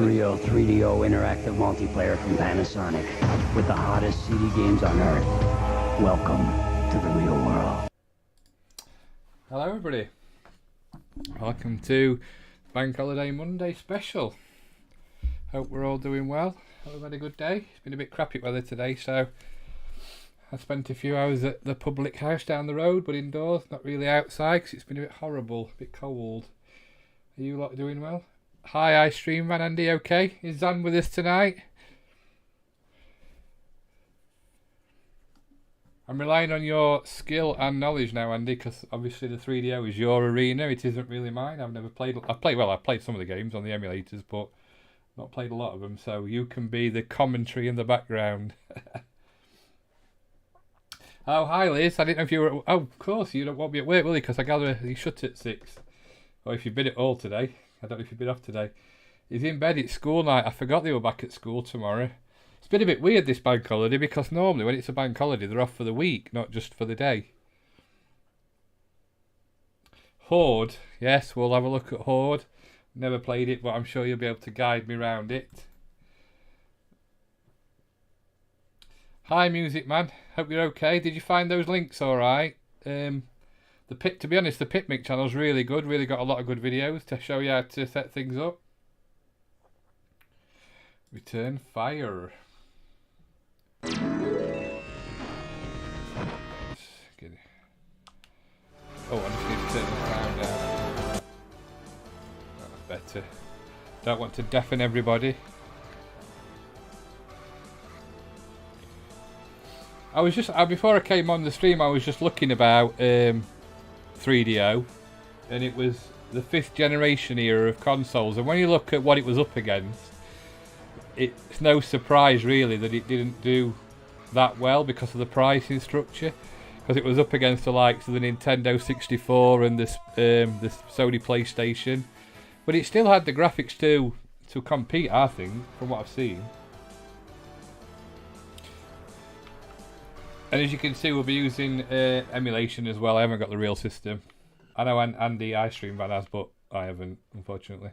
real 3DO interactive multiplayer from Panasonic with the hottest CD games on Earth. Welcome to the real world. Hello everybody. Welcome to Bank Holiday Monday special. Hope we're all doing well. Hope we've had a good day. It's been a bit crappy weather today, so I spent a few hours at the public house down the road, but indoors, not really outside because it's been a bit horrible, a bit cold. Are you lot doing well? Hi, iStream man, Andy, okay? Is Zan with us tonight? I'm relying on your skill and knowledge now, Andy, because obviously the 3DO is your arena. It isn't really mine. I've never played. I've played some of the games on the emulators, but not played a lot of them. So you can be the commentary in the background. Oh, hi Liz. I didn't know if you were. Oh, of course you won't be at work, will you? Because I gather you shut at 6. Or if you've been at all today. I don't know if you've been off today. He's in bed. It's school night. I forgot they were back at school tomorrow. It's been a bit weird this bank holiday because normally when it's a bank holiday they're off for the week, not just for the day. Horde. Yes, we'll have a look at Horde. Never played it, but I'm sure you'll be able to guide me around it. Hi Music Man. Hope you're okay. Did you find those links alright? The Pit, to be honest, the Pitmic channel's really good. Really got a lot of good videos to show you how to set things up. Return fire. Oh, I just need to turn the sound down. Oh, better. Don't want to deafen everybody. I was just before I came on the stream, I was just looking about 3DO, and it was the 5th generation era of consoles, and when you look at what it was up against, it's no surprise really that it didn't do that well because of the pricing structure, because it was up against the likes of the Nintendo 64 and the Sony PlayStation, but it still had the graphics to compete, I think, from what I've seen. And as you can see, we'll be using emulation as well. I haven't got the real system. I know Andy iStream man has, but I haven't, unfortunately.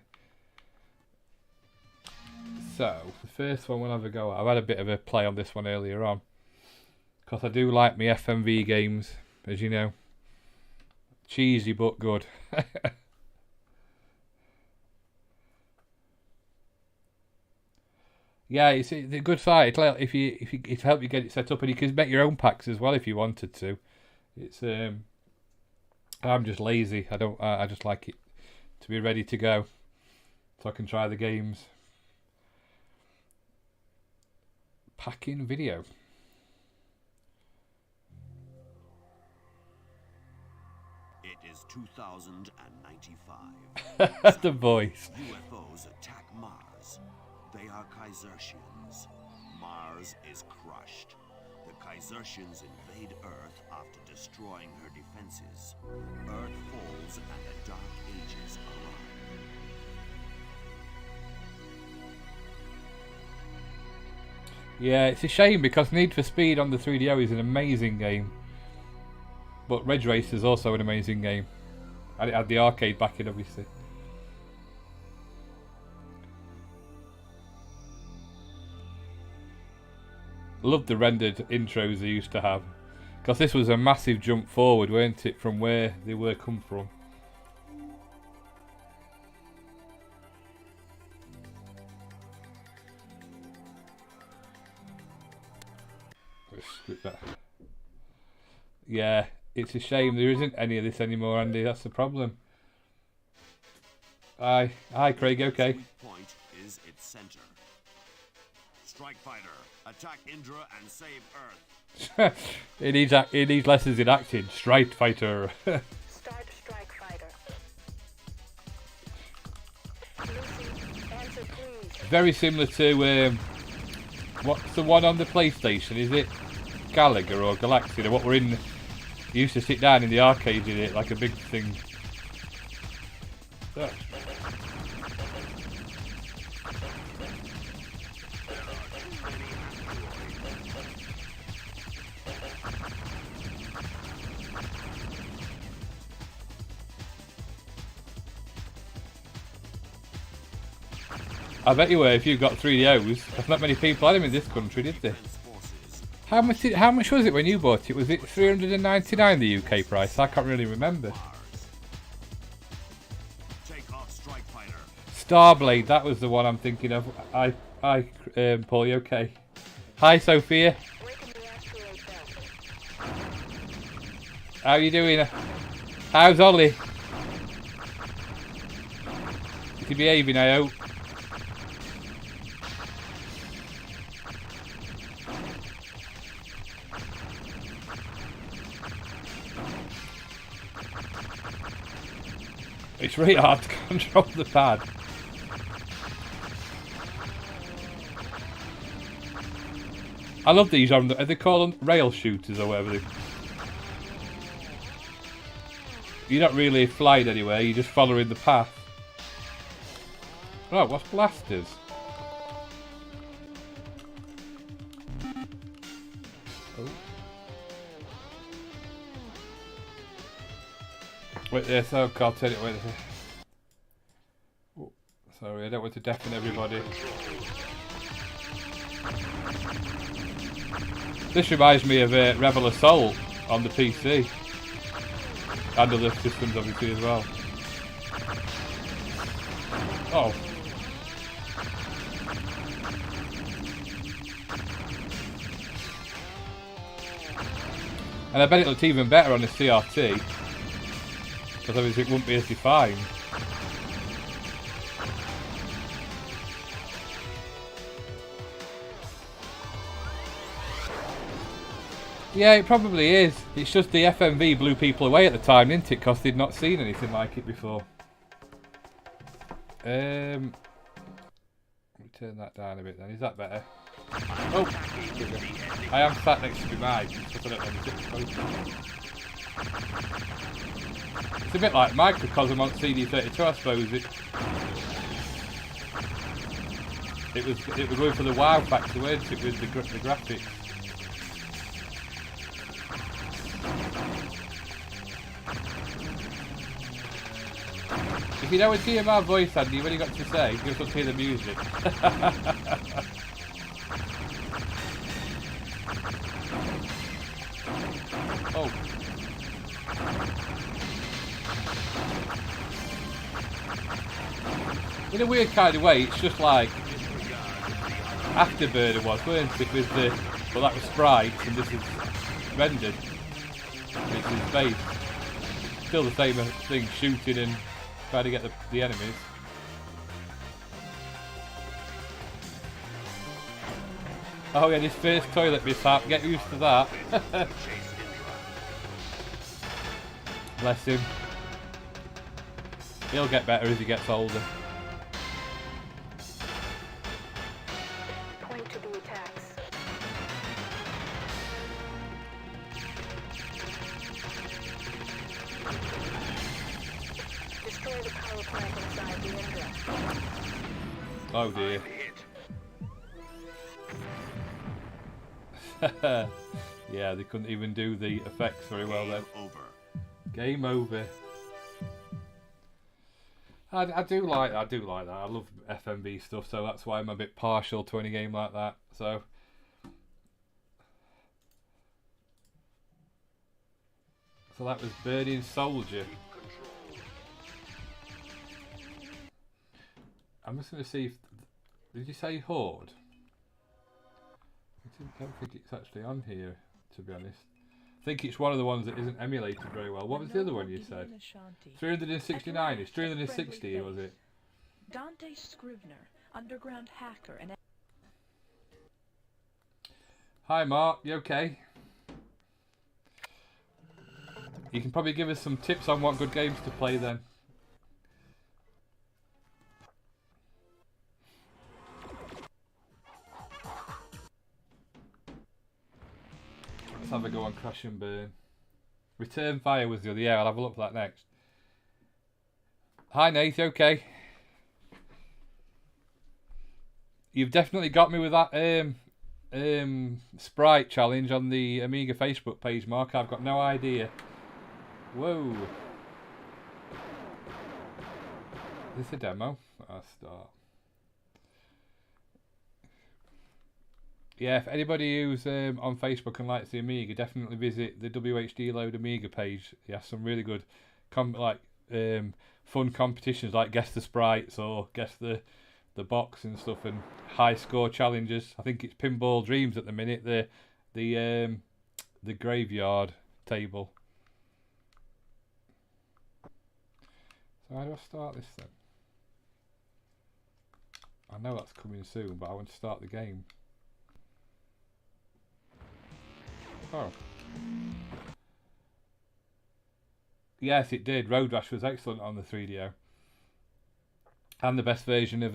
So, the first one we'll have a go at. I've had a bit of a play on this one earlier on, because I do like my FMV games, as you know. Cheesy but good. Yeah, it's a good site. If you help you get it set up, and you can make your own packs as well if you wanted to. It's I'm just lazy. I just like it to be ready to go, so I can try the games. Packing video. It is 2095. The voice. UFOs attack Mars. They are Kaisertians. Mars is crushed. The Kaisertians invade Earth after destroying her defenses. Earth falls and the Dark Ages arrive. Yeah, it's a shame because Need for Speed on the 3DO is an amazing game. But Ridge Racer is also an amazing game. And it had the arcade backing, obviously. Loved the rendered intros they used to have, because this was a massive jump forward, weren't it, from where they were come from. Let's skip that. Yeah, it's a shame there isn't any of this anymore, Andy. That's the problem. Hi, Craig. Okay. Point is its center. Strike fighter. Attack Indra and save Earth. It needs lessons in acting. Strike fighter. Start strike fighter. Answer please. Very similar to what's the one on the PlayStation? Is it Gallagher or Galaxy? What we're in. You used to sit down in the arcade in it like a big thing. Oh. I bet you were if you got 3DOs. There's not many people had them in this country, did they? How much was it when you bought it? Was it $399 the UK price? I can't really remember. Starblade, that was the one I'm thinking of. Hi, Paul, you okay? Hi, Sophia. How you doing? How's Ollie? Is he behaving, I hope? It's really hard to control the pad. I love these are they called them rail shooters or whatever they... You're not really flying anywhere, you're just following the path. Oh, what's blasters? Oh. Wait there, so I'll turn it. Wait there. Oh, sorry, I don't want to deafen everybody. This reminds me of Rebel Assault on the PC. And other systems obviously as well. Oh. And I bet it looked even better on a CRT. Because obviously it wouldn't be as defined. Yeah, it probably is. It's just the FMV blew people away at the time, didn't it? Because they'd not seen anything like it before. Let me turn that down a bit then. Is that better? Oh! I am sat next to my mic. Because I don't know if it's a bit like microcosm on CD32, I suppose. It was going for the wow factor, weren't it, with the graphics. If you don't want to hear my voice, Andy, what you got to say? You just want to hear the music. Oh. In a weird kind of way, it's just like Afterburner was, weren't it? With the, well, that was sprites, and this is rendered. This is space. Still the same thing, shooting and trying to get the enemies. Oh yeah, this first toilet mishap, get used to that. Bless him. He'll get better as he gets older. Point to the attacks. Destroy the power plant inside the Indra. Oh dear. Yeah, they couldn't even do the effects very well then. Game over. I do like that. I love FMV stuff, so that's why I'm a bit partial to any game like that. So that was Burning Soldier. I'm just going to see if... Did you say Horde? I don't think it's actually on here, to be honest. I think it's one of the ones that isn't emulated very well. What was the other one you said? 369. It's 360, was it? Dante Scrivener, underground hacker and... Hi Mark, you okay? You can probably give us some tips on what good games to play then. Let's have a go on Crash and Burn. Return Fire was the other. Yeah, I'll have a look for that next. Hi Nate, you okay? You've definitely got me with that sprite challenge on the Amiga Facebook page, Mark. I've got no idea. Whoa. Is this a demo? I'll start. Yeah, if anybody who's on Facebook and likes the Amiga, definitely visit the WHD Load Amiga page. He has some really good, fun competitions like Guess the Sprites or Guess the box and stuff, and high score challenges. I think it's Pinball Dreams at the minute. The graveyard table. So how do I start this then? I know that's coming soon, but I want to start the game. Oh. Yes, it did. Road Rash was excellent on the 3DO. And the best version of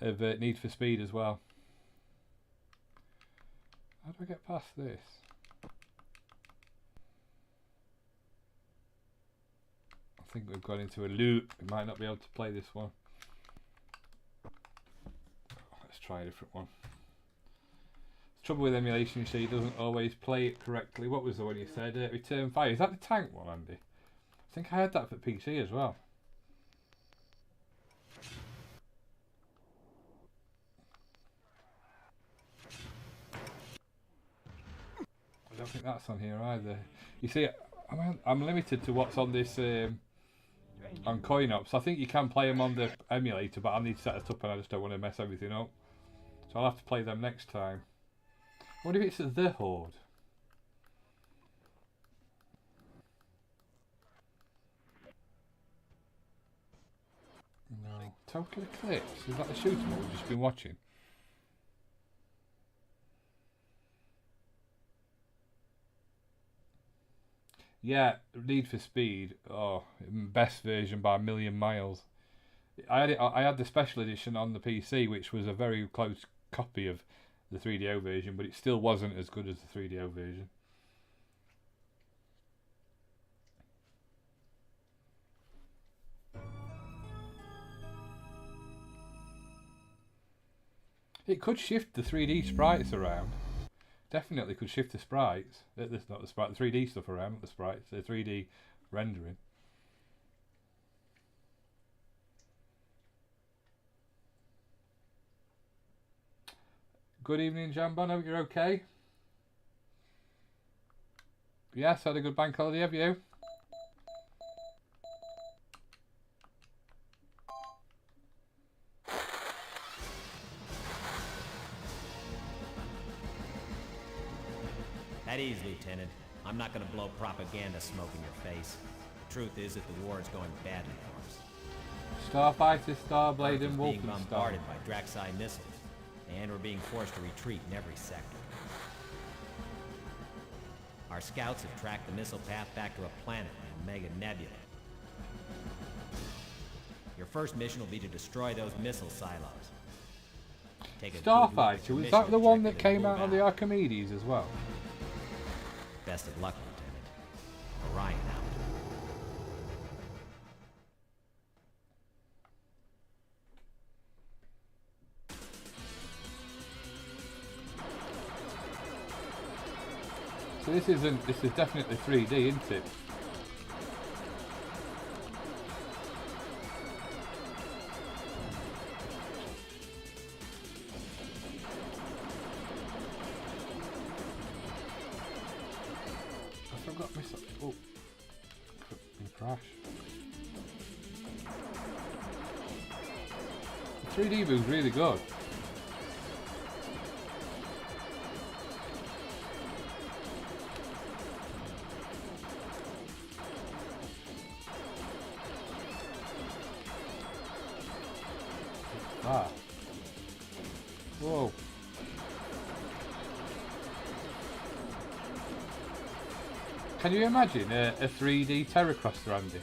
Need for Speed as well. How do I get past this? I think we've gone into a loop. We might not be able to play this one. Let's try a different one. The trouble with emulation, you see, it doesn't always play it correctly. What was the one you said? Return Fire. Is that the tank one, Andy? I think I had that for PC as well. I don't think that's on here either. You see, I'm limited to what's on this on CoinOps. I think you can play them on the emulator, but I need to set it up and I just don't want to mess everything up. So I'll have to play them next time. What if it's The Horde? No. Total Eclipse? Is that the shooter we've just been watching? Yeah, Need for Speed. Oh, best version by a million miles. I had the special edition on the PC, which was a very close copy of the 3DO version, but it still wasn't as good as the 3DO version. It could shift the 3D sprites around. Definitely could shift the sprites. This not the sprite, the 3D stuff around, not the sprites, the 3D rendering. Good evening, Jambon. Hope you're okay. Yes, had a good bank holiday, have you? At ease, Lieutenant. I'm not gonna blow propaganda smoke in your face. The truth is that the war is going badly for us. Starfighter, Starblade, Earth is and being Wolfenstein. bombarded by Draxi missiles, and we're being forced to retreat in every sector. Our scouts have tracked the missile path back to a planet named Mega Nebula. Your first mission will be to destroy those missile silos. Take a good look at your Starfighter, was mission that the one that objective and came out move on the Archimedes as well? Best of luck, Lieutenant. Orion out. So this is definitely 3D, isn't it? I forgot missile. Oh, crash. The 3D move's really good. Ah. Whoa. Can you imagine a 3D Terracrosser, Andy?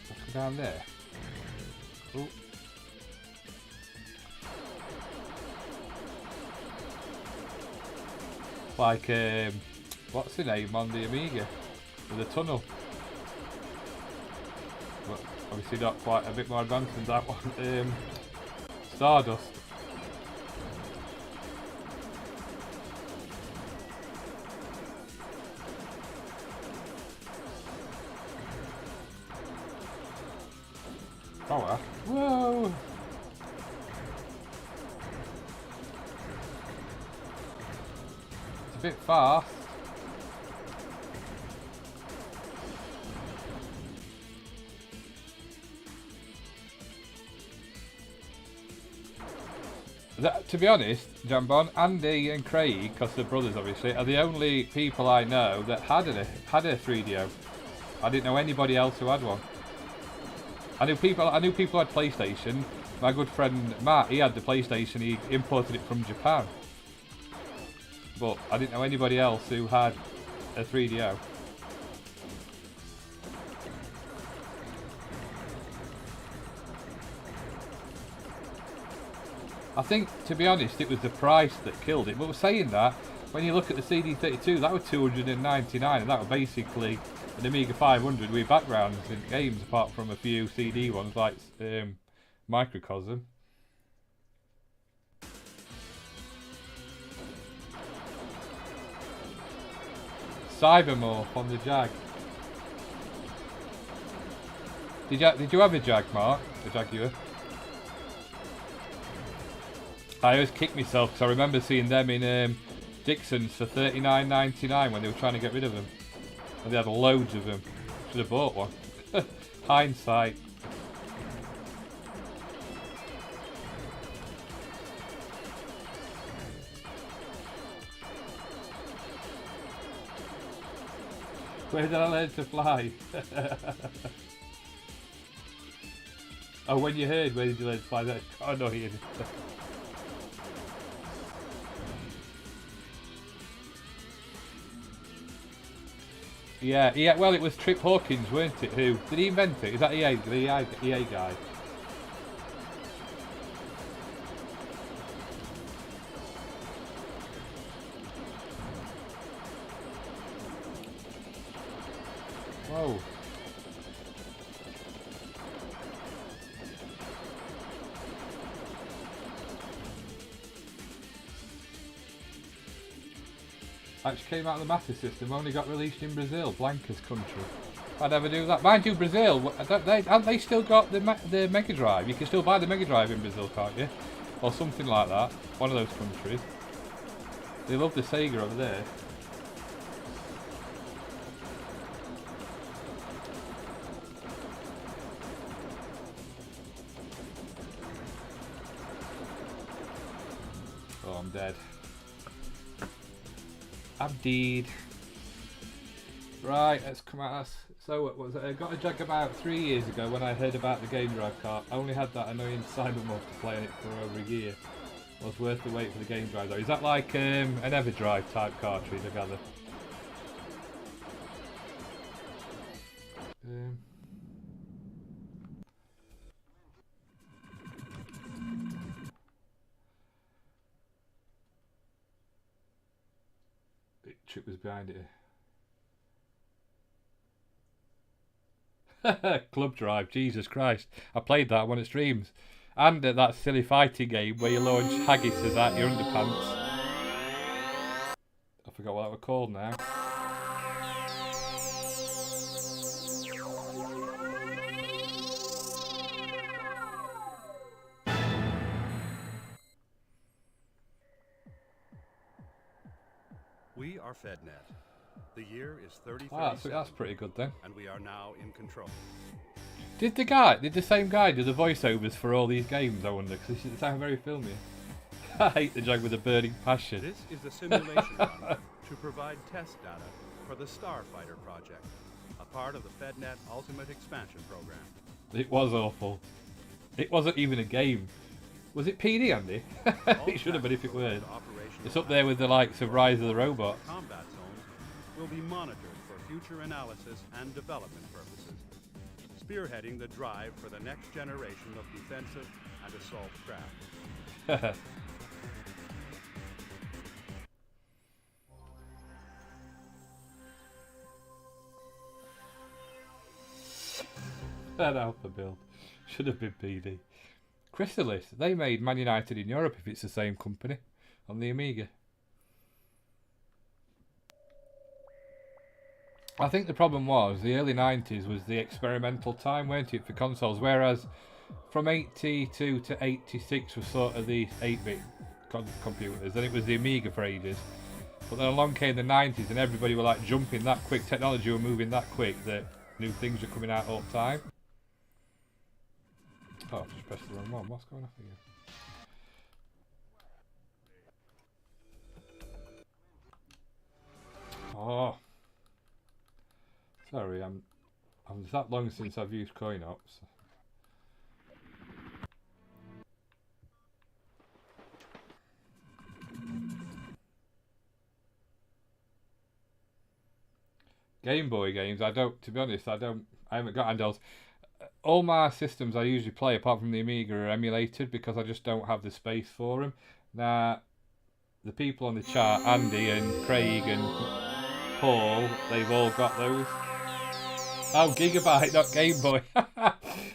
What's down there? Oh. Like, what's the name on the Amiga? With the tunnel. But obviously not quite, a bit more advanced than that one. Stardust. power. Whoa! It's a bit fast. To be honest, Jambon, Andy and Craig, because they're brothers obviously, are the only people I know that had a 3DO. I didn't know anybody else who had one. I knew people had PlayStation. My good friend Matt, he had the PlayStation, he imported it from Japan. But I didn't know anybody else who had a 3DO. I think, to be honest, it was the price that killed it. But we're saying that, when you look at the CD32, that was $299, and that was basically an Amiga 500 with backgrounds in games, apart from a few CD ones like Microcosm. Cybermorph on the Jag. Did you have a Jag, Mark? A Jaguar? I always kick myself because I remember seeing them in Dixon's for $39.99 when they were trying to get rid of them. And they had loads of them. Should have bought one. Hindsight. Where did I learn to fly? Oh, when you heard, where did you learn to fly? That's annoying. Yeah, well, it was Trip Hawkins, weren't it? Who did he invent it? Is that EA, the EA guy? Whoa. Actually came out of the Master System, only got released in Brazil, Blanca's country. I'd never do that. Mind you, Brazil, haven't they still got the Mega Drive? You can still buy the Mega Drive in Brazil, can't you? Or something like that. One of those countries. They love the Sega over there. Oh, I'm dead. I'm dead. Right, let's come at us. So what was it? I got a Jag about 3 years ago when I heard about the Game Drive cart. I only had that annoying Cybermorph to play on it for over a year. It was worth the wait for the Game Drive though. Is that like an Everdrive type cartridge, I gather? Trip was behind it. Club Drive, Jesus Christ. I played that one at streams. And that silly fighting game where you launch haggises at your underpants. I forgot what that was called now. We are FedNet. The year is 3037. Oh, that's pretty good then. And we are now in control. Did the same guy do the voiceovers for all these games, I wonder? Because it sounds very filmy. I hate the Jag with a burning passion. This is a simulation run to provide test data for the Starfighter project, a part of the FedNet Ultimate Expansion Program. It was awful. It wasn't even a game. Was it PD, Andy? It should have been if it were. It's up there with the likes of Rise of the Robots. Combat zones will be monitored for future analysis and development purposes, spearheading the drive for the next generation of defensive and assault craft. That alpha build should have been PD. Chrysalis, they made Man United in Europe if it's the same company on the Amiga. I think the problem was the early 90s was the experimental time, weren't it, for consoles, whereas from 82 to 86 was sort of the 8-bit computers. Then it was the Amiga for ages. But then along came the 90s and everybody were like jumping that quick. Technology were moving that quick that new things were coming out all the time. Oh, I've just pressed the wrong one. What's going on here? Oh, sorry, I'm that long since I've used coin ops. Game Boy games, to be honest, I haven't got handhelds. All my systems I usually play, apart from the Amiga, are emulated because I just don't have the space for them. Now, the people on the chat, Andy and Craig and Paul, they've all got those. Oh, Gigabyte, not Game Boy.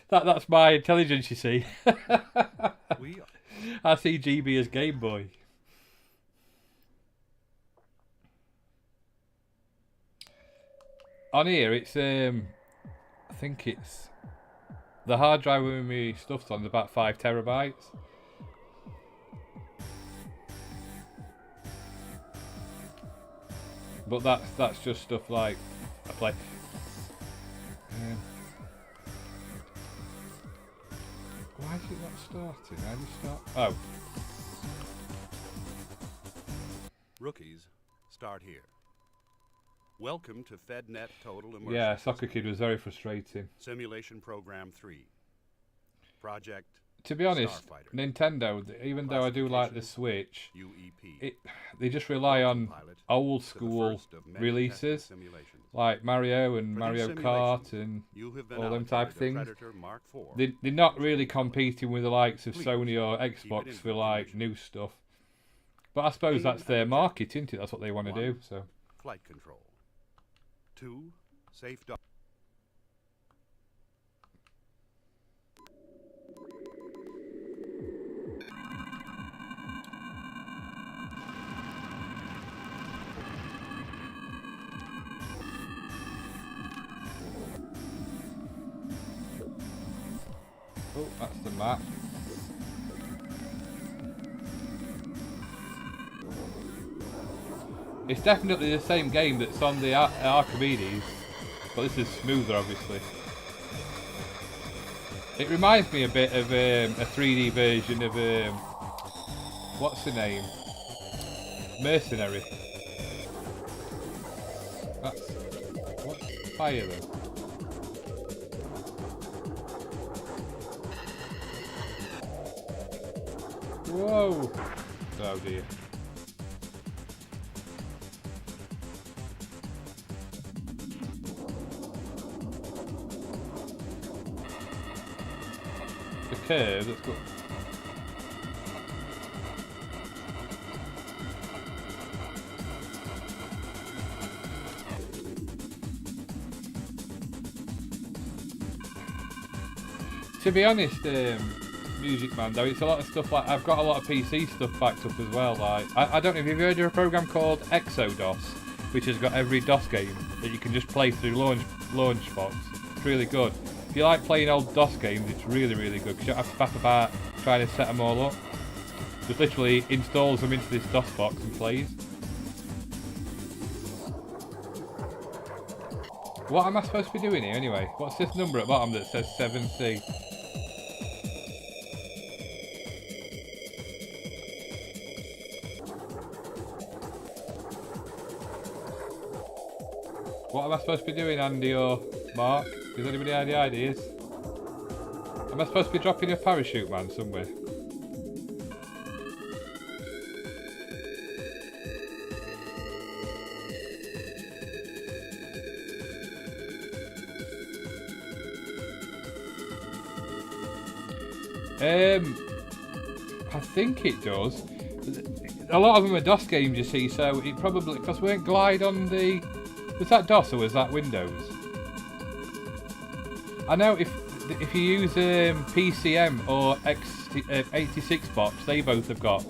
That's my intelligence, you see. I see GB as Game Boy. On here, it's I think it's the hard drive with me stuff's on is about 5 terabytes. But that's just stuff like I play. Why is it not starting? How do you start? Oh. Rookies, start here. Welcome to FedNet Total Immersion. Yeah, Soccer Kid was very frustrating. Simulation Program 3. Project. To be honest, Starfighter. Nintendo, even though I do like the Switch, UEP. they just rely on Pilot old to the school first of many releases, tested simulations. like Mario and For Mario these Kart simulations, and you have been all them type of allocated a things. Predator Mark IV. They're not really competing with the likes of Please, Sony or keep it Xbox in for like condition. new stuff. But I suppose that's their market, isn't it? That's what they want to do. So Flight control. 2. Safe dock. oh, that's the map. It's definitely the same game that's on the Archimedes, but this is smoother, obviously. It reminds me a bit of a 3D version of what's the name? Mercenary. That's what's fire though. Whoa! Oh dear. The curve, that's good. To be honest, Music Man, though, it's a lot of stuff like I've got a lot of PC stuff backed up as well. Like I don't know if you've heard of a program called Exodus, which has got every DOS game that you can just play through Launchbox. It's really good. If you like playing old DOS games, it's really, really good because you don't have to faff about trying to set them all up. Just literally installs them into this DOS box and plays. What am I supposed to be doing here anyway? What's this number at the bottom that says 7C? What am I supposed to be doing, Andy or Mark? Does anybody have any ideas? Am I supposed to be dropping a parachute man somewhere? I think it does. A lot of them are DOS games, you see, so it probably, because we won't glide on the... Was that DOS or was that Windows? I know if you use PCM or x86 box, they both have got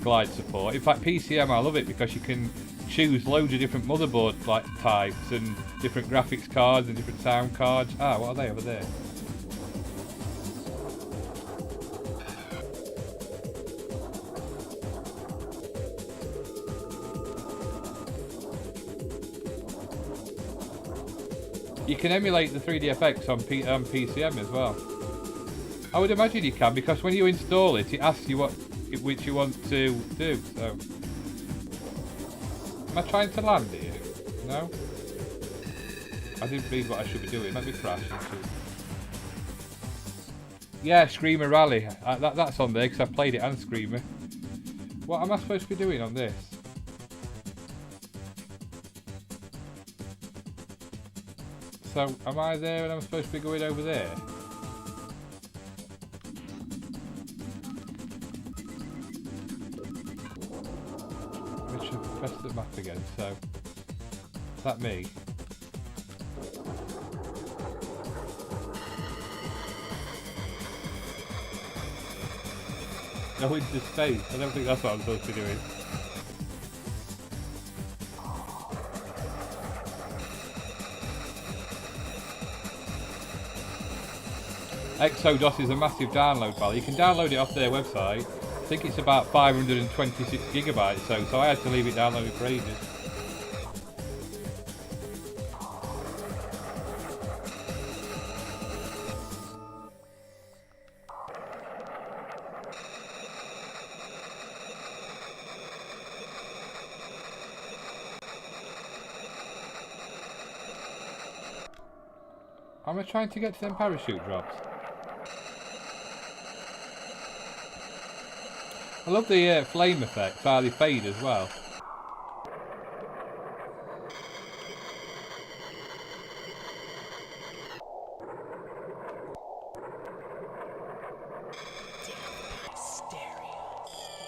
glide support. In fact, PCM, I love it because you can choose loads of different motherboard types and different graphics cards and different sound cards. Ah, what are they over there? You can emulate the 3DFX on PCM as well. I would imagine you can, because when you install it, it asks you which you want to do. So, am I trying to land here? No. I didn't read what I should be doing. Let me crash into it. Yeah, Screamer Rally. That's on there because I played it and Screamer. What am I supposed to be doing on this? So, am I there and I'm supposed to be going over there? I should press the map again, so... Is that me? Go into space. I don't think that's what I'm supposed to be doing. Exodus is a massive download file. You can download it off their website. I think it's about 526 gigabytes, so I had to leave it downloaded for ages. Am I trying to get to them parachute drops? I love the flame effect, how they fade as well.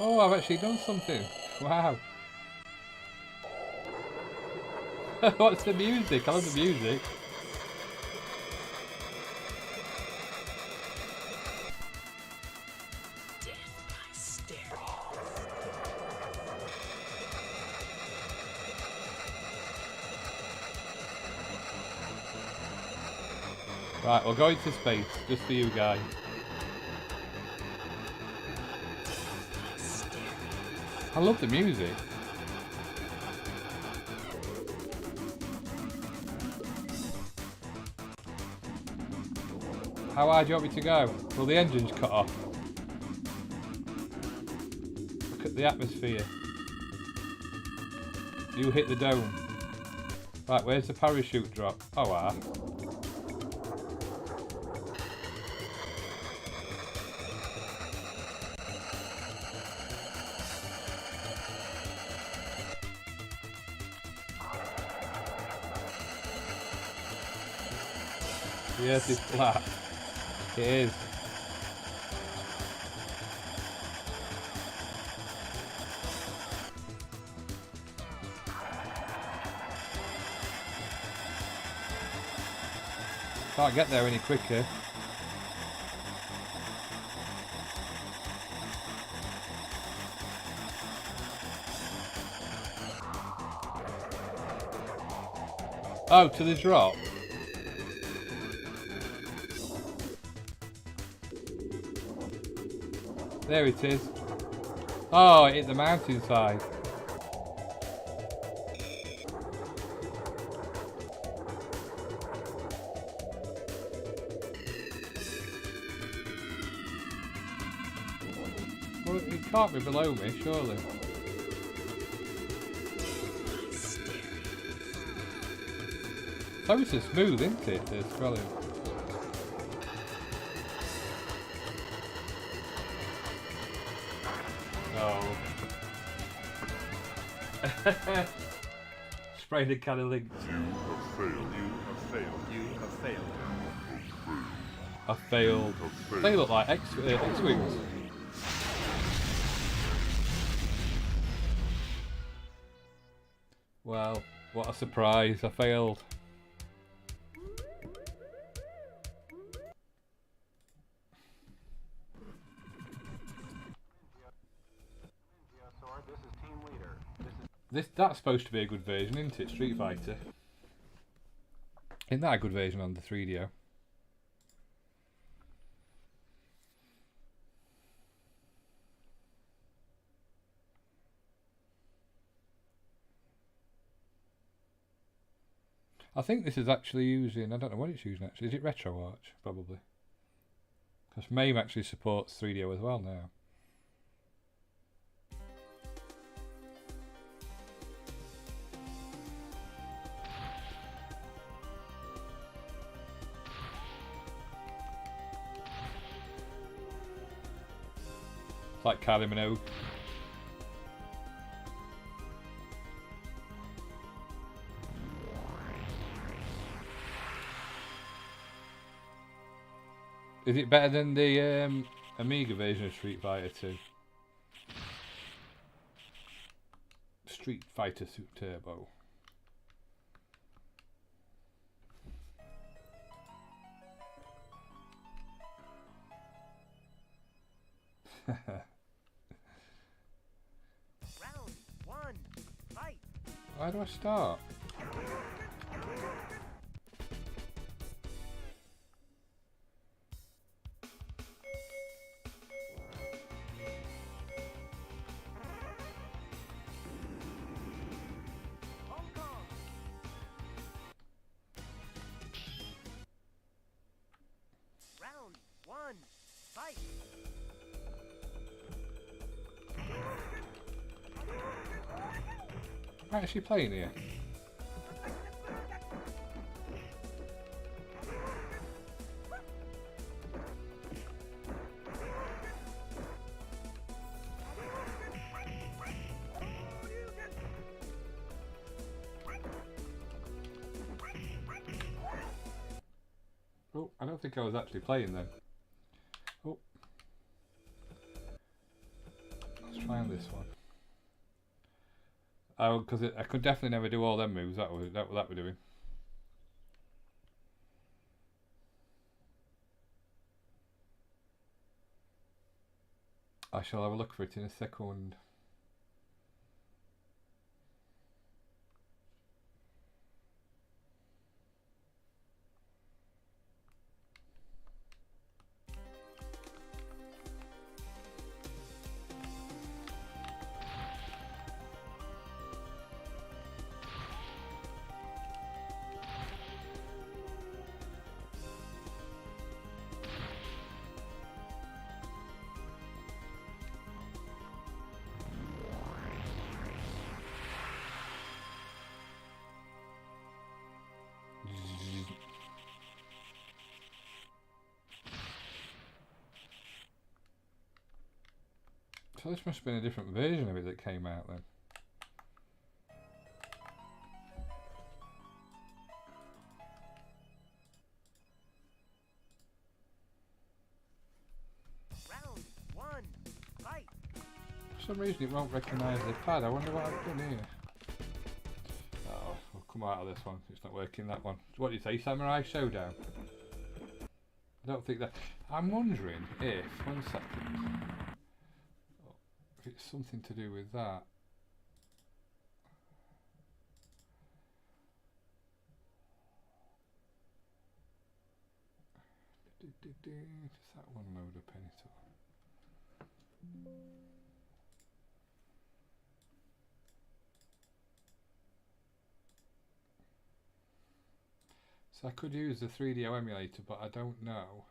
Oh, I've actually done something. Wow. What's the music? I love the music. Right, we'll go into space, just for you guys. I love the music. How high do you want me to go? Well, the engine's cut off. Look at the atmosphere. You hit the dome. Right, where's the parachute drop? Oh, wow. Yes, it's flat. It is. Can't get there any quicker. Oh, to the drop. There it is. Oh, it hit the mountainside. Well, it can't be below me, surely. So it's so smooth, isn't it, the scrolling? Oh. Sprayed a can of link. You have failed. You have failed. You have failed. I failed. They look like X-Wings. Well, what a surprise. I failed. That's supposed to be a good version, isn't it? Street Fighter. Isn't that a good version on the 3DO? I think this is actually using, I don't know what it's using actually. Is it RetroArch? Probably. Because MAME actually supports 3DO as well now. It's like Calimanu. Is it better than the Amiga version of Street Fighter 2? Street Fighter Turbo. Round one, fight. Where do I start? Hong Kong. Round one, fight. Am I actually playing here? Oh, I don't think I was actually playing then. Oh. Let's try on this one. Oh, because I could definitely never do all them moves that we're doing. I shall have a look for it in a second. So this must have been a different version of it that came out then. Round one, fight. For some reason it won't recognise the pad. I wonder what I've done here. Oh, we'll come out of this one. It's not working, that one. What do you say, Samurai Showdown? I don't think that... I'm wondering if... One second. If it's something to do with that. Does that one load up any time? So I could use the 3DO emulator, but I don't know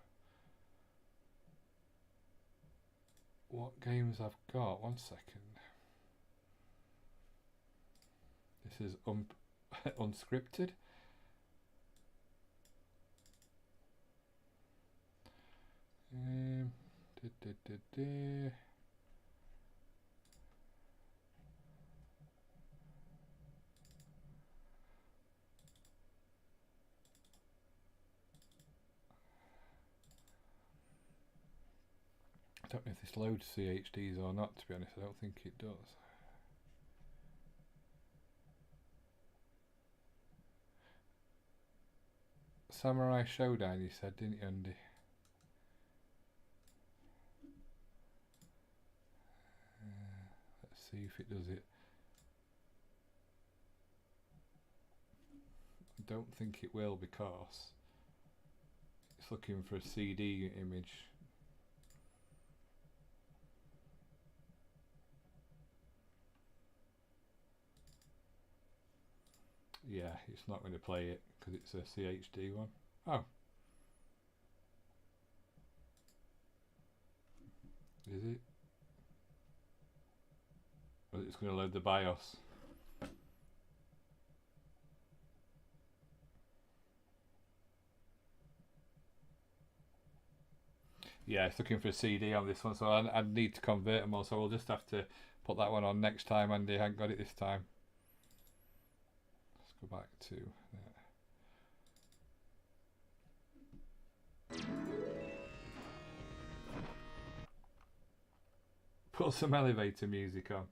what games I've got. One second. This is unscripted. I don't know if this loads CHDs or not, to be honest. I don't think it does. Samurai Showdown, you said, didn't you, Andy? Let's see if it does it. I don't think it will, because it's looking for a CD image. yeah, it's not going to play it because it's a CHD one. Oh. Is it? Or it's going to load the BIOS. Yeah, it's looking for a CD on this one, so I need to convert them all, so we'll just have to put that one on next time, Andy. I haven't got it this time. Let's go back to there. Put some elevator music on.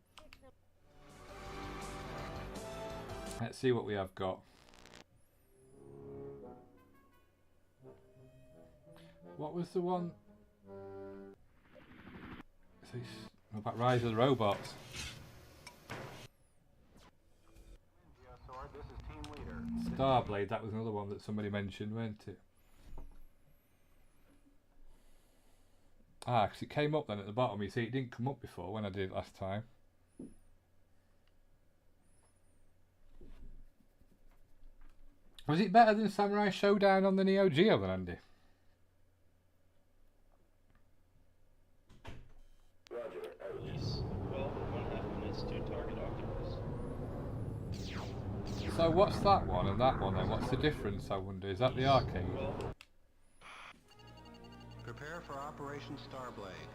Let's see what we have got. What was the one? About Rise of the Robots. Starblade, that was another one that somebody mentioned, weren't it? Ah, because it came up then at the bottom. You see, it didn't come up before when I did it last time. Was it better than Samurai Showdown on the Neo Geo then, Andy? So what's that one and that one then? What's the difference, I wonder? Is that the arcade? Prepare for Operation Starblade.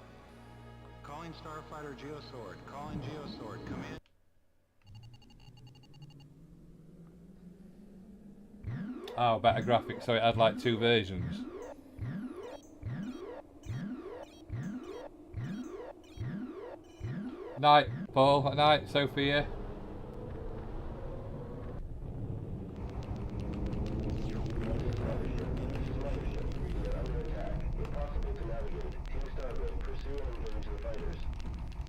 Calling Starfighter Geosword. Calling Geosword. Come in. Oh, better graphics, so it had like two versions. Night, Paul. Night, Sophia.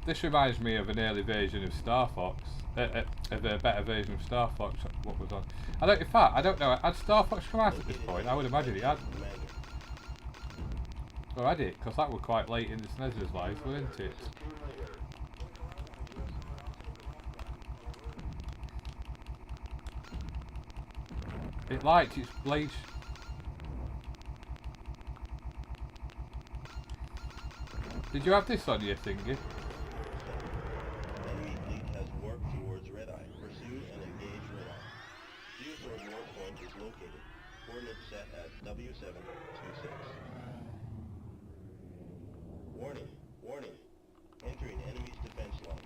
This reminds me of an early version of Star Fox, of a better version of Star Fox. What was on? In fact, I don't know. Had Star Fox come out at this point? I would imagine it had. Or had it? Because that was quite late in the SNES's life, weren't it? It liked its blade. Did you have this on your thingy? Enemy fleet has warped towards Red Eye. Pursue and engage Red Eye. Geosword warp point is located. Coordinates set at W726. Warning. Warning. Entering enemy's defense line.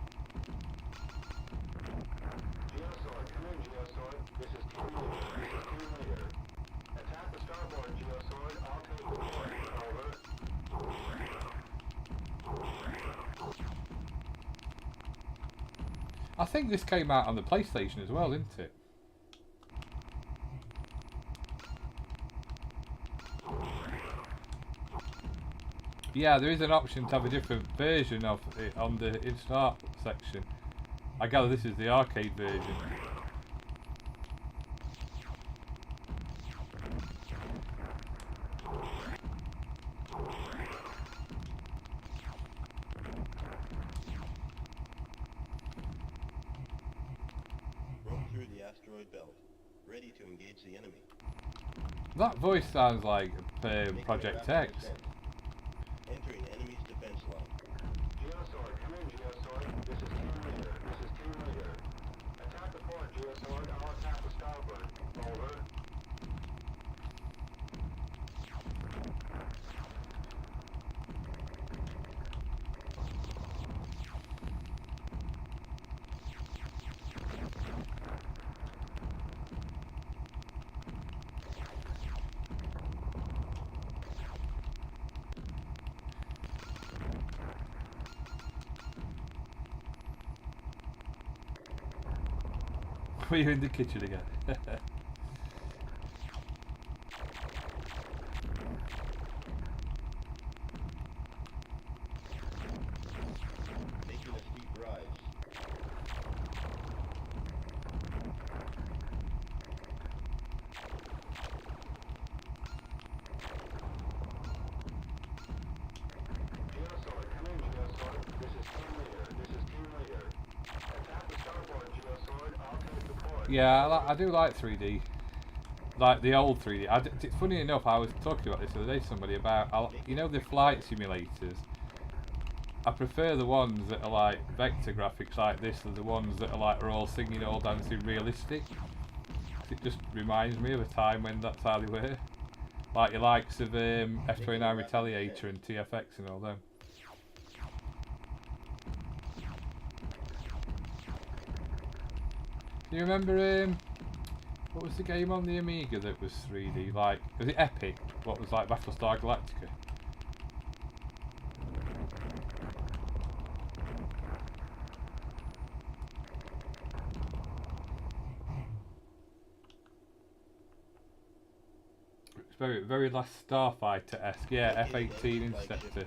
Geosword, come in, Geosword. This is Team Leader. Attack the starboard, Geosword. I'll take the point. Over. I think this came out on the PlayStation as well, didn't it? Yeah, there is an option to have a different version of it on the in-start section. I gather this is the arcade version. Through the asteroid belt, ready to engage the enemy. That voice sounds like Project X. Entering enemy's defense line. Geosword, come in, Geosword. This is Team Leader. Attack the port, Geosword. I'll attack the starboard. Over. Were you in the kitchen again? Making a steep rise. Geosword, come in, Geosword. This is Team Leader. Attack the starboard, Geosword. I'll take the port. Yeah, I do like 3D. Like the old 3D. It's funny enough, I was talking about this the other day to somebody about, you know, the flight simulators. I prefer the ones that are like vector graphics like this than the ones that are like all singing, all dancing, realistic. It just reminds me of a time when that's how they were. Like your likes of F29 Retaliator and TFX and all them. Do you remember what was the game on the Amiga that was 3D? Like, was it Epic? What was like Battlestar Galactica? It's very last Starfighter-esque. Yeah, F-18 Interceptor.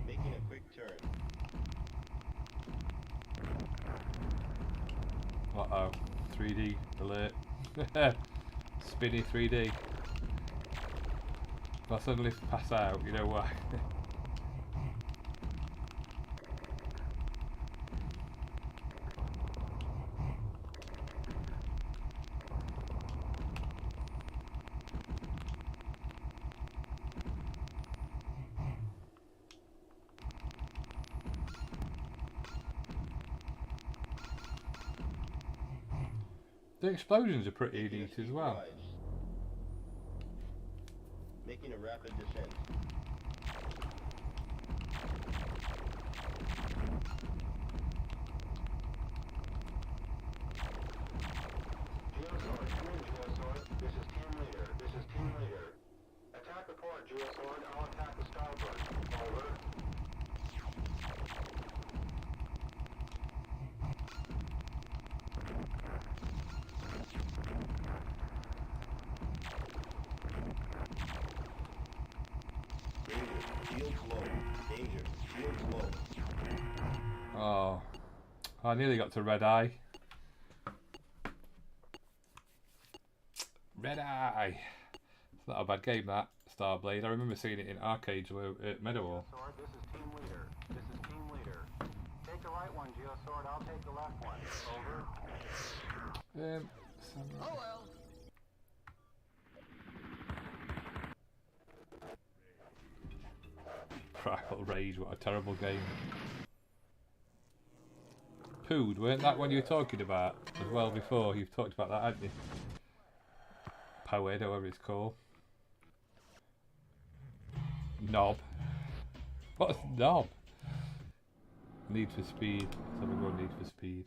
Making a quick turn. Uh-oh. 3D alert. Spinny 3D. If I suddenly pass out, you know why. The explosions are pretty neat as well. Making a rapid descent. Geosword, come in, Geosword. This is Team Leader. This is Team Leader. Attack the port, Geosword. I'll attack the Starblade. Over. Shields low. Danger. Shields low. Oh, I nearly got to Red Eye. Red Eye. It's not a bad game, that Starblade. I remember seeing it in arcades at Meadowhall. Geosword, this is Team Leader. This is Team Leader. Take the right one, Geosword. I'll take the left one. Over. Oh well. Primal Rage, what a terrible game. Pood, weren't that one you were talking about as well before? You've talked about that, haven't you? Poed, however it's called. Knob. What's Knob? Need for Speed. Let's have a go, Need for Speed.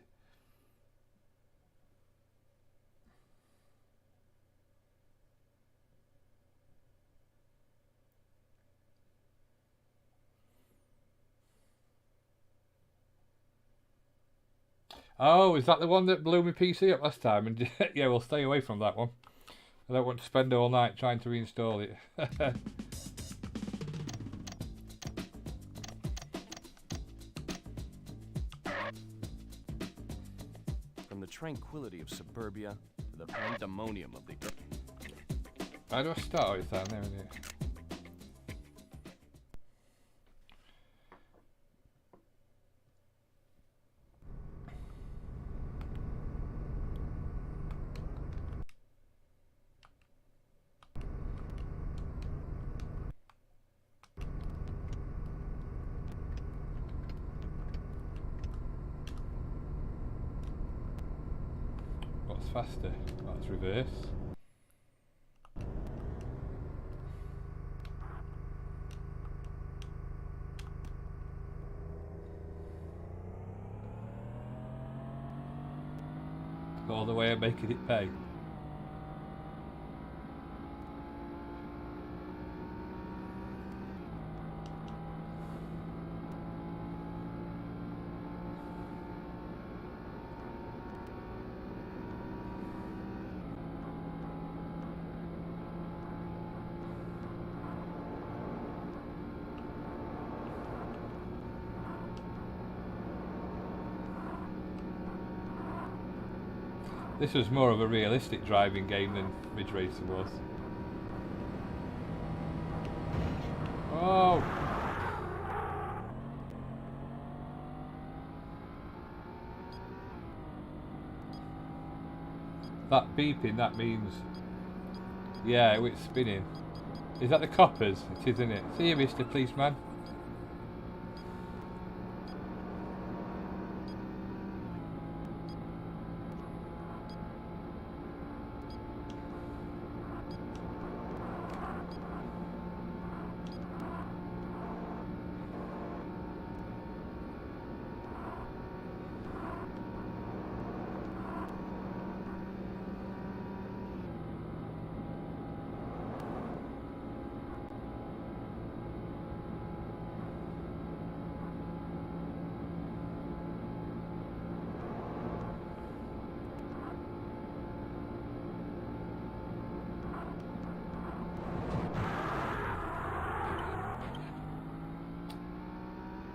Oh, is that the one that blew my PC up last time? And yeah, we'll stay away from that one. I don't want to spend all night trying to reinstall it. From the tranquility of suburbia to the pandemonium of the earth. How do I start? It's down there, isn't it? What's faster? That's reverse. All the way and making it pay. This was more of a realistic driving game than Ridge Racer was. Oh! That beeping, that means... Yeah, it's spinning. Is that the coppers? It is, isn't it? See you, Mr. Policeman.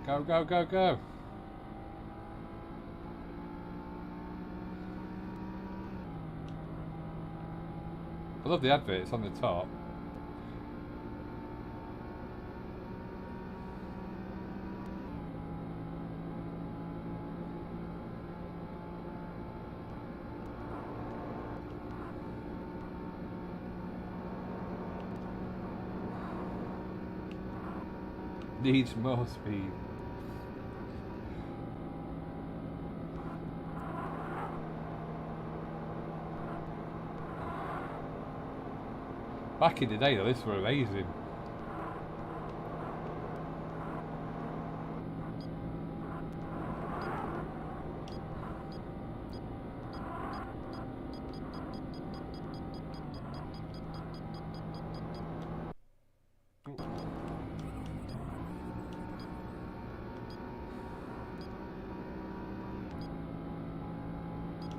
Go, go, go, go. I love the advert, it's on the top. Needs more speed. Back in the day though, this were amazing.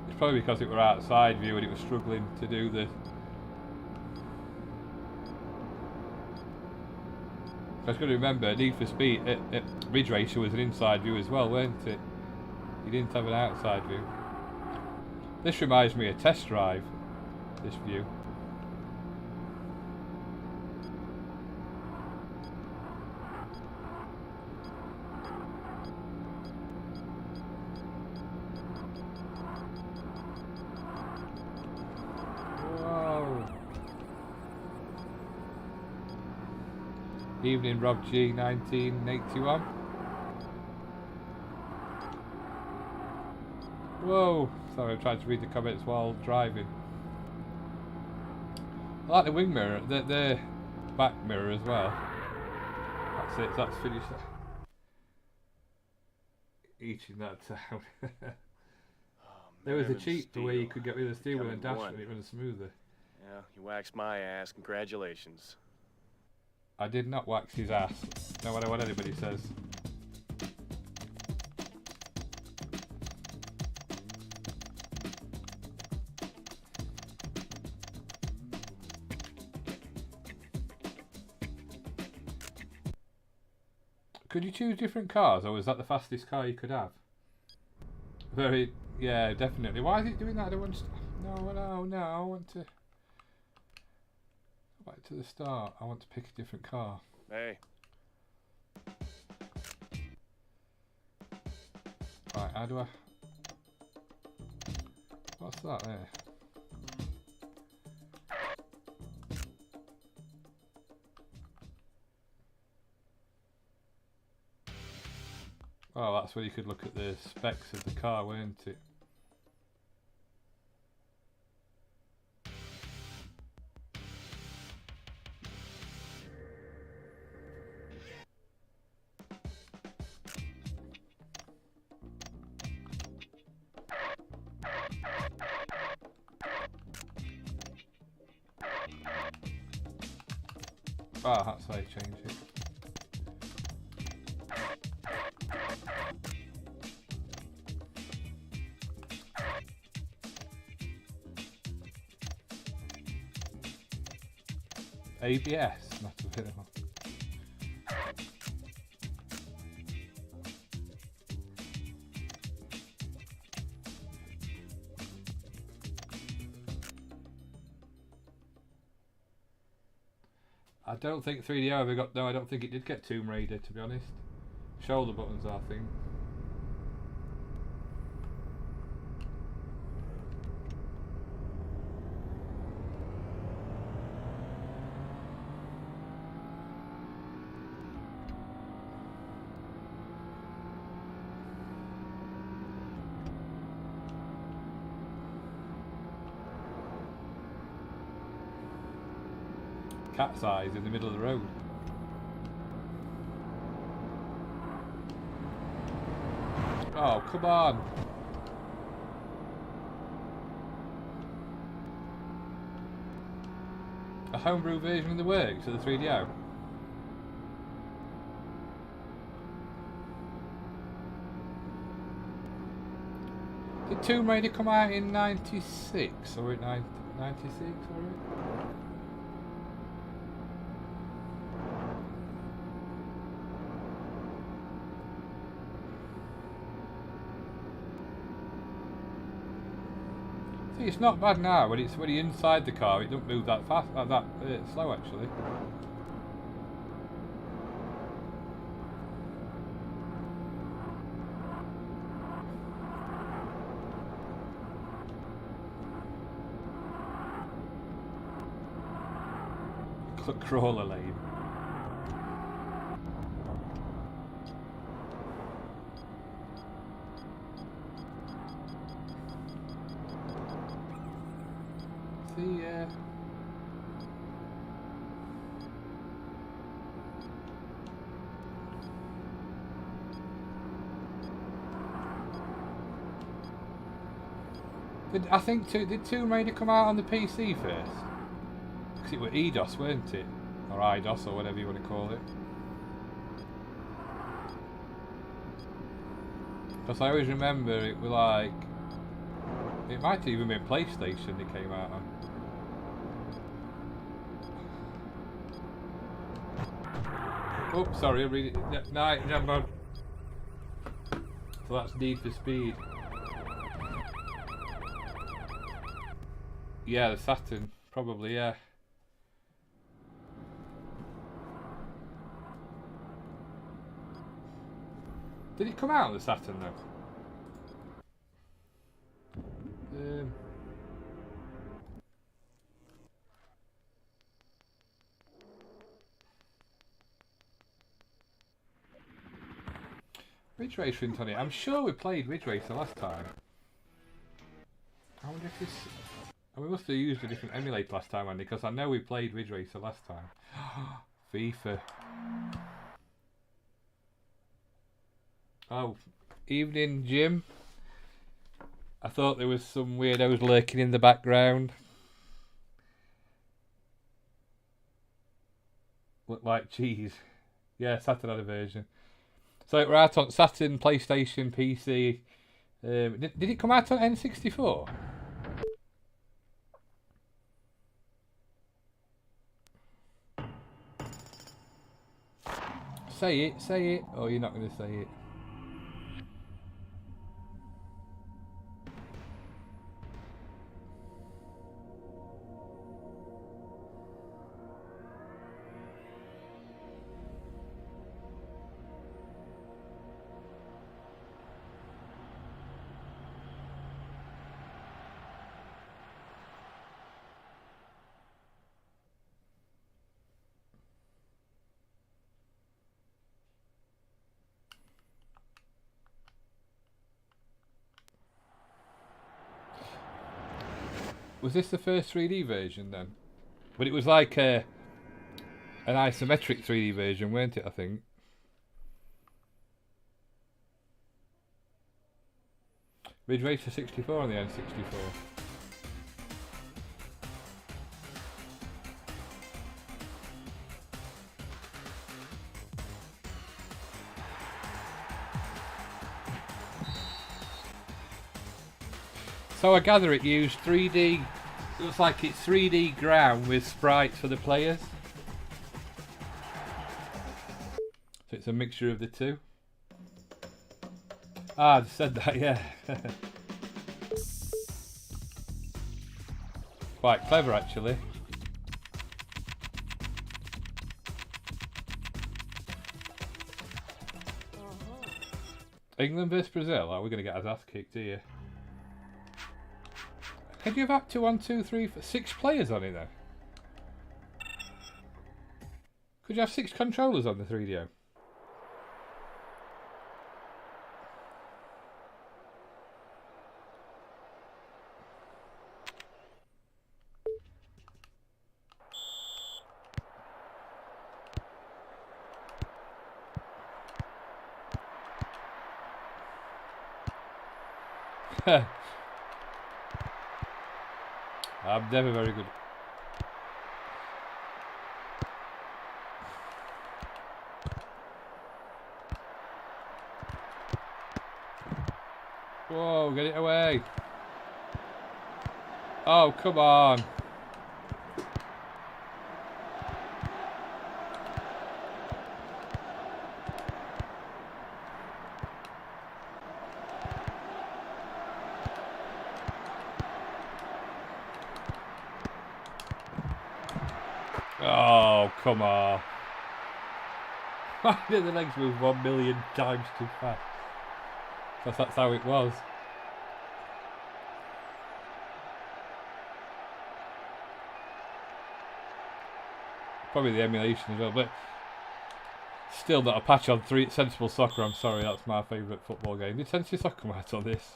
It's probably because it were outside view and it was struggling to do the... I was going to remember, Need for Speed, Ridge Racer was an inside view as well, weren't it? You didn't have an outside view. This reminds me of Test Drive, this view. Evening, Rob G, 1981. Whoa! Sorry, I'm trying to read the comments while driving. I like the wing mirror, the back mirror as well. That's it, that's finished. Eating that down. There was a cheat the way you could get rid of the steering wheel and dash when it runs smoother. Yeah, you waxed my ass. Congratulations. I did not wax his ass, no matter what anybody says. Could you choose different cars, or was that the fastest car you could have? Very, yeah, definitely. Why is it doing that? I don't want to... No, I want to... Back to the start. I want to pick a different car. Hey. Right, how do I... What's that there? Oh, that's where you could look at the specs of the car, weren't it? Ah, that's how you change it. ABS, not available. I don't think 3DO ever got... No, I don't think it did get Tomb Raider, to be honest. Shoulder buttons, I think. Cat's eyes in the middle of the road. Oh, come on. A homebrew version of the works of the 3DO. Did Tomb Raider come out in 96 or in 96 or? It's not bad now when you're inside the car. It don't move that fast, that slow actually. Crawler lane. See, did Tomb Raider come out on the PC first? Because it was EDOS, weren't it? Or IDOS, or whatever you want to call it. Because I always remember it was like... It might even be a PlayStation it came out on. Oh, sorry, I'm reading it. Night, jump on. So that's Need for Speed. Yeah, the Saturn. Probably, yeah. Did it come out on the Saturn though? Ridge Racer in Tony. I'm sure we played Ridge Racer last time. I wonder if this... We must have used a different emulator last time, Andy, because I know we played Ridge Racer last time. FIFA. Oh, evening, Jim. I thought there was some weirdos lurking in the background. Look like cheese. Yeah, Saturn had a version. So we're out on Saturn, PlayStation, PC. Did it come out on N64? Say it, say it. Oh, you're not going to say it. Was this the first 3D version then? But it was like an isometric 3D version, weren't it, I think? Ridge Racer 64 on the N64. So I gather it used 3D, it looks like it's 3D ground with sprites for the players. So it's a mixture of the two. Ah, I just said that, yeah. Quite clever actually. England versus Brazil. Oh, we're going to get our ass kicked here. Could you have up to 1, 2, 3, 4, 6 players on it then? Could you have 6 controllers on the 3DO? I'm never very good. Whoa, get it away. Oh, come on. Oh, come on. Why did the legs move 1 million times too fast? Because that's how it was. Probably the emulation as well, but still not a patch on Sensible Soccer. I'm sorry, that's my favourite football game. Did Sensible Soccer come out on this?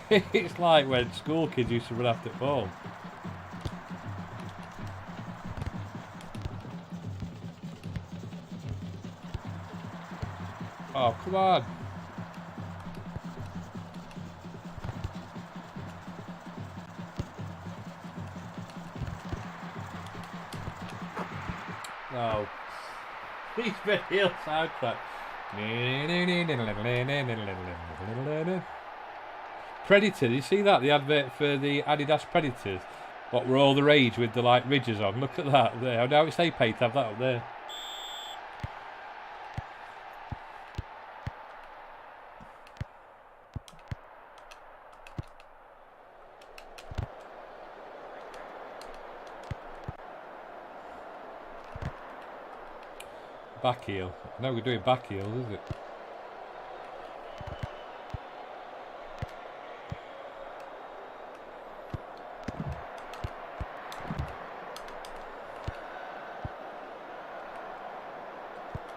It's like when school kids used to run after the ball. Oh, come on. No. He's been heel soundtrack. Predator, you see that? The advert for the Adidas Predators? What were all the rage with the like ridges on? Look at that there. Now it's they pay to have that up there. Back heel. No, we're doing back heels, is it?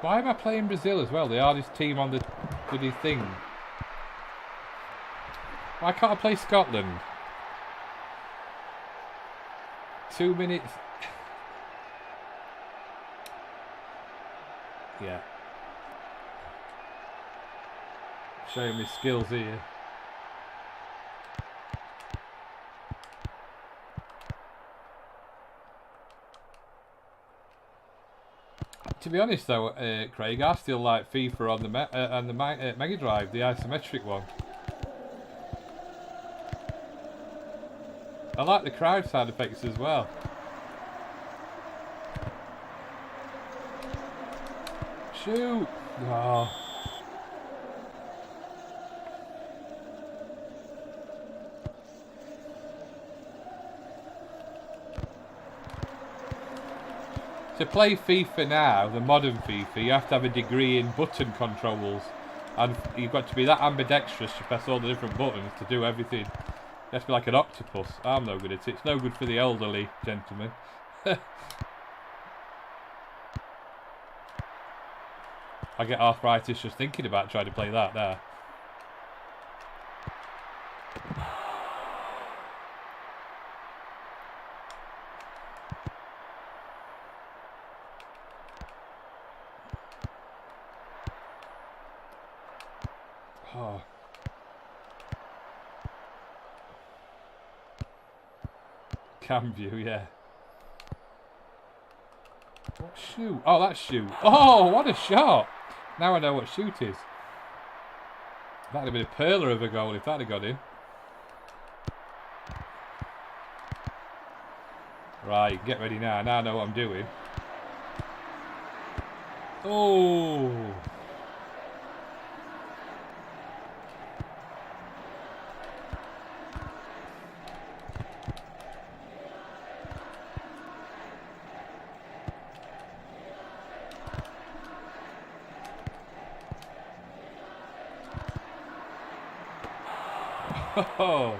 Why am I playing Brazil as well? The hardest team on the bloody thing. Why can't I play Scotland? 2 minutes. Yeah. Showing me skills here. To be honest though, Craig, I still like FIFA on the Mega Drive, the isometric one. I like the crowd sound effects as well. Shoot! Oh. To play FIFA now, the modern FIFA, you have to have a degree in button controls. And you've got to be that ambidextrous to press all the different buttons to do everything. You have to be like an octopus. I'm no good at it. It's no good for the elderly gentlemen. I get arthritis just thinking about trying to play that there. Oh. Cam view, yeah. What shoot? Oh, that's shoot. Oh, what a shot! Now I know what shoot is. That'd have been a perler of a goal if that had got in. Right, get ready now. Now I know what I'm doing. Oh. Oh.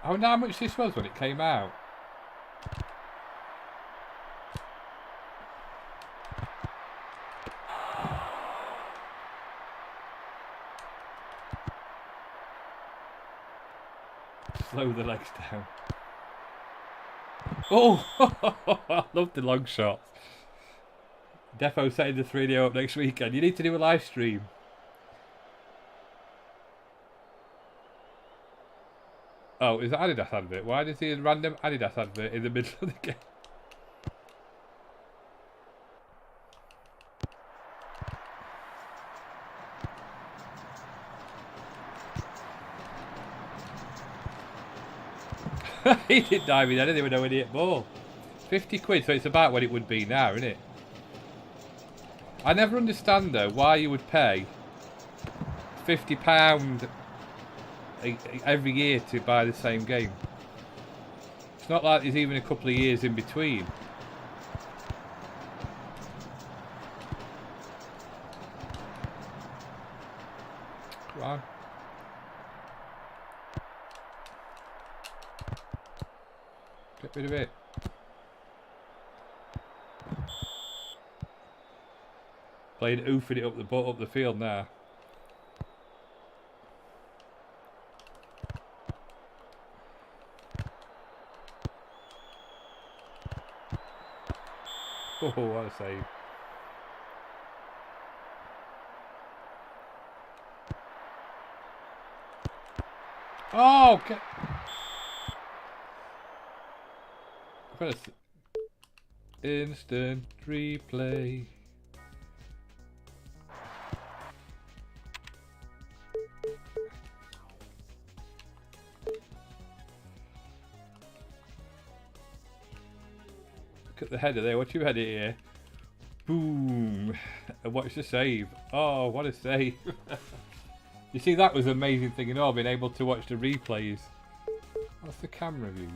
I wonder how much this was when it came out. Slow the legs down. Oh! I love the long shots. Defo setting the 3D up next weekend. You need to do a live stream. Oh, is that Adidas advert? Why does he a random Adidas advert in the middle of the game? He didn't dive in anything with no idiot ball. 50 quid, so it's about what it would be now, isn't it? I never understand though why you would pay £50 every year to buy the same game. It's not like there's even a couple of years in between. Come on. Get rid of it. Playing oofing it up the field now. Oh, what a save. Oh, okay. First, instant replay. Look at the header there. What you had it here? Boom! And watch the save. Oh, what a save! You see, that was an amazing thing in all, being able to watch the replays. What's the camera views?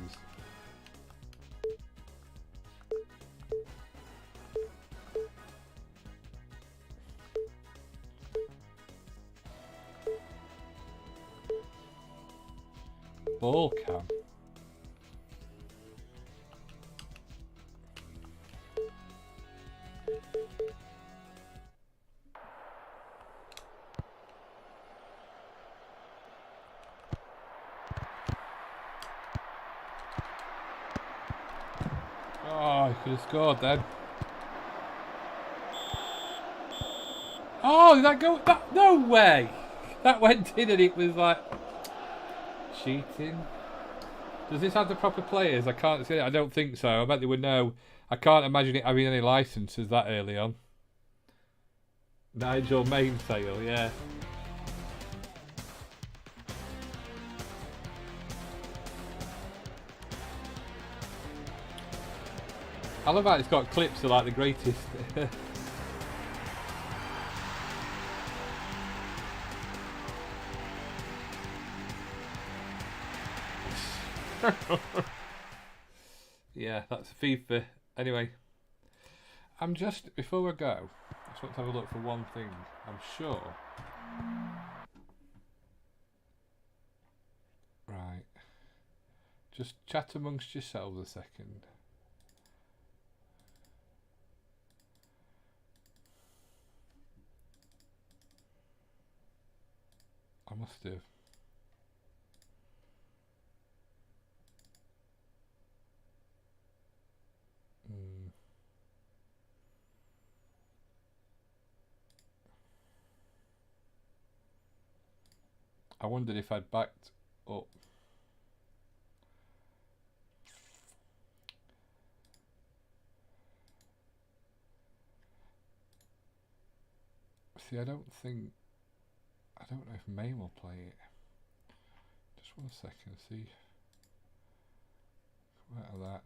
Ball cam. Oh, he could have scored then. Oh, did that go? That, no way! That went in and it was like... cheating. Does this have the proper players? I can't see it. I don't think so. I bet they would know. I can't imagine it having any licenses that early on. Nigel Mainsail, yeah. I love how it's got clips of like the greatest. Yeah, that's FIFA. Anyway, I'm just, before we go, I just want to have a look for one thing. I'm sure. Right. Just chat amongst yourselves a second. I must have. I wondered if I'd backed up. See, I don't know if Main will play it. Just 1 second, see. What that?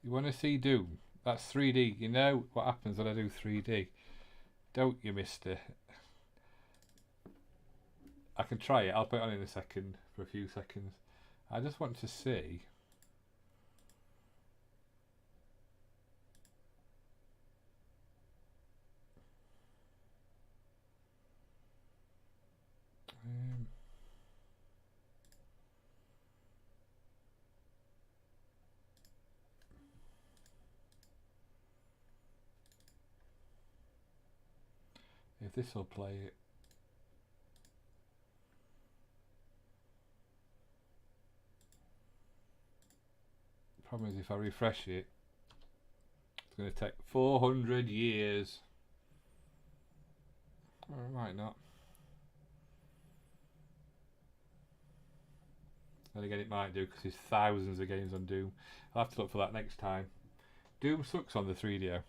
You want to see Doom? That's 3D. You know what happens when I do 3D, don't you, mister? I can try it. I'll put it on in a second for a few seconds. I just want to see. If this will play it. Problem is, if I refresh it, it's going to take 400 years. Or it might not. Then again, it might do because there's thousands of games on Doom. I'll have to look for that next time. Doom sucks on the 3DO.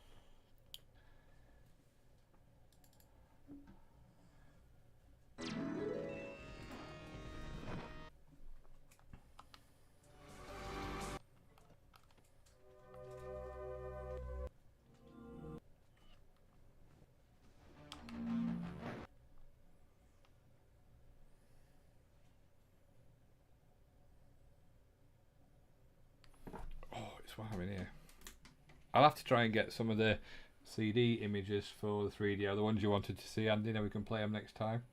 What I'm in here. I'll have to try and get some of the CD images for the 3DO, the ones you wanted to see, Andy. Now we can play them next time.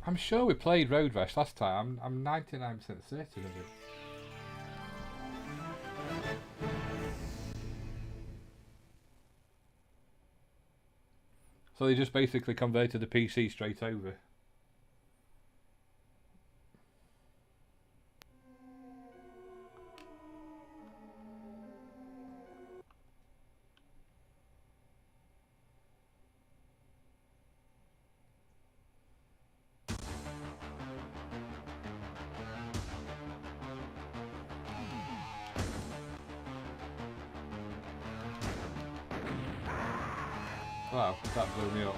I'm sure we played Road Rash last time. I'm 99% certain of it. So they just basically converted the PC straight over. Wow, that blew me up.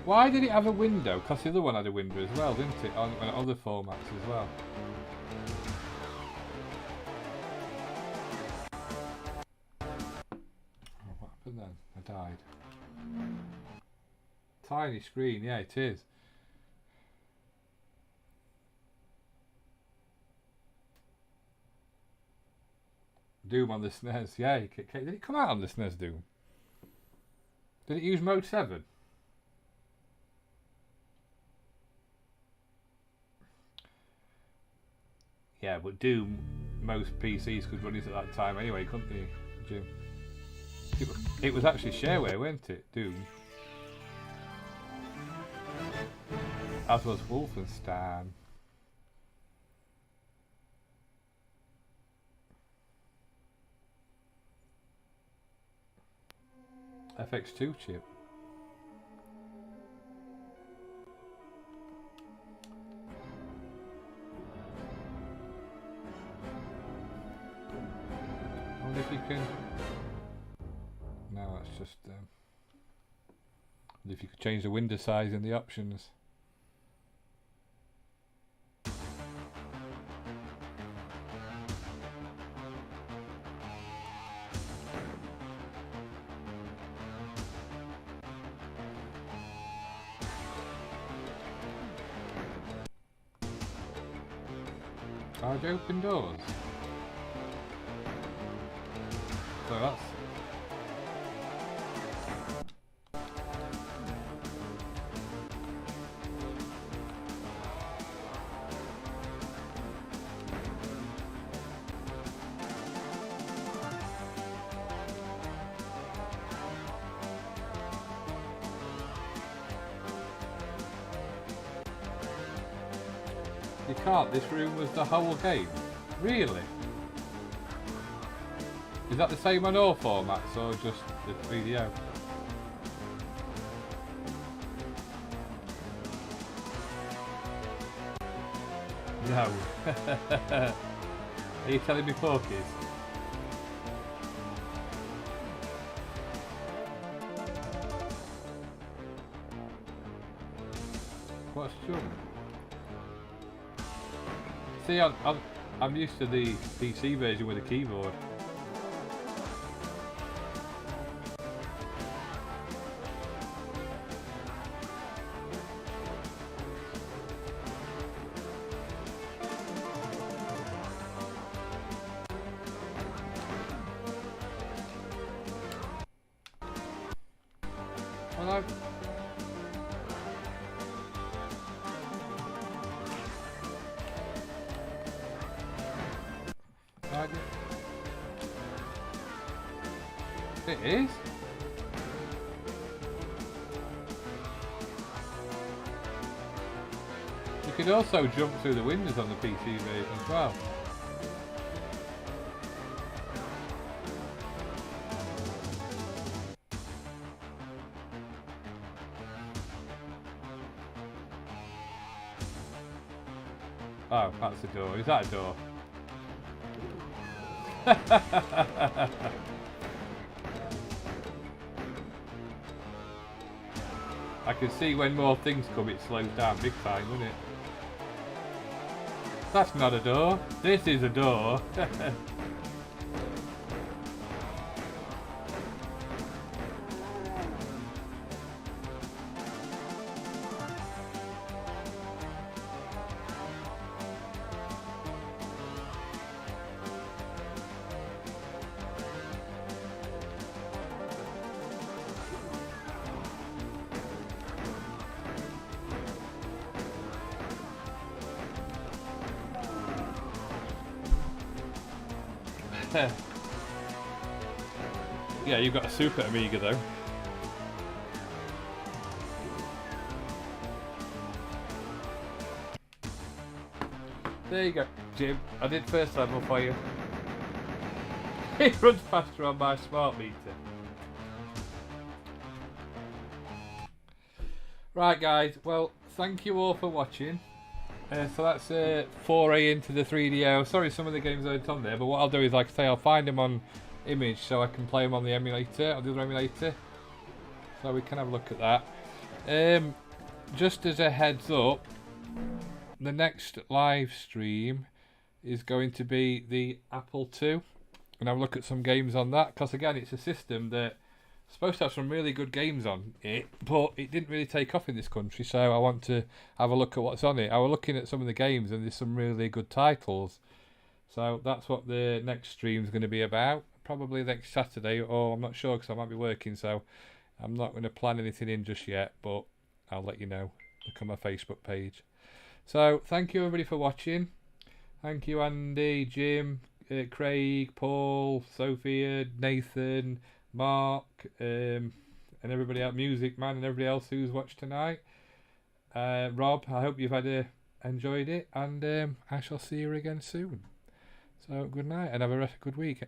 Why did it have a window? Because the other one had a window as well, didn't it? On other formats as well. Oh, what happened then? I died. Tiny screen, yeah, it is. Doom on the SNES, yeah. Did it come out on the SNES, Doom? Did it use Mode 7? Yeah, but Doom, most PCs could run it at that time anyway, couldn't they, Jim? It was actually shareware, wasn't it, Doom? As was Wolfenstein. FX2 chip. I wonder if you can. No, that's just. I wonder if you could change the window size in the options. Large open doors. So that's. You can't. This room was the whole game. Really? Is that the same on all formats or just the 3DO? No. Are you telling me porkies? What's chum? See, I'm used to the PC version with a keyboard. Well, it is? You could also jump through the windows on the PC version as well. Oh, that's a door. Is that a door? I can see when more things come, it slows down big time, doesn't it? That's not a door. This is a door. Yeah, you've got a Super Amiga though. There you go, Jim. I did first level for you. It runs faster on my smart meter. Right guys, well thank you all for watching. So that's 4A into the 3DO. Sorry some of the games aren't on there, but what I'll do is, like I say, I'll find them on Image so I can play them on the emulator, or the other emulator. So we can have a look at that. Just as a heads up, the next live stream is going to be the Apple II. And have a look at some games on that, because again it's a system that supposed to have some really good games on it, but it didn't really take off in this country, so I want to have a look at what's on it. I was looking at some of the games and there's some really good titles, so that's what the next stream is going to be about, probably next Saturday, or I'm not sure because I might be working, so I'm not going to plan anything in just yet, but I'll let you know. Look on my Facebook page. So thank you everybody for watching. Thank you Andy, Jim, Craig, Paul, Sophia, Nathan, Mark, and everybody else, Music Man, and everybody else who's watched tonight. Rob, I hope you've enjoyed it, and I shall see you again soon. So good night, and have a good week.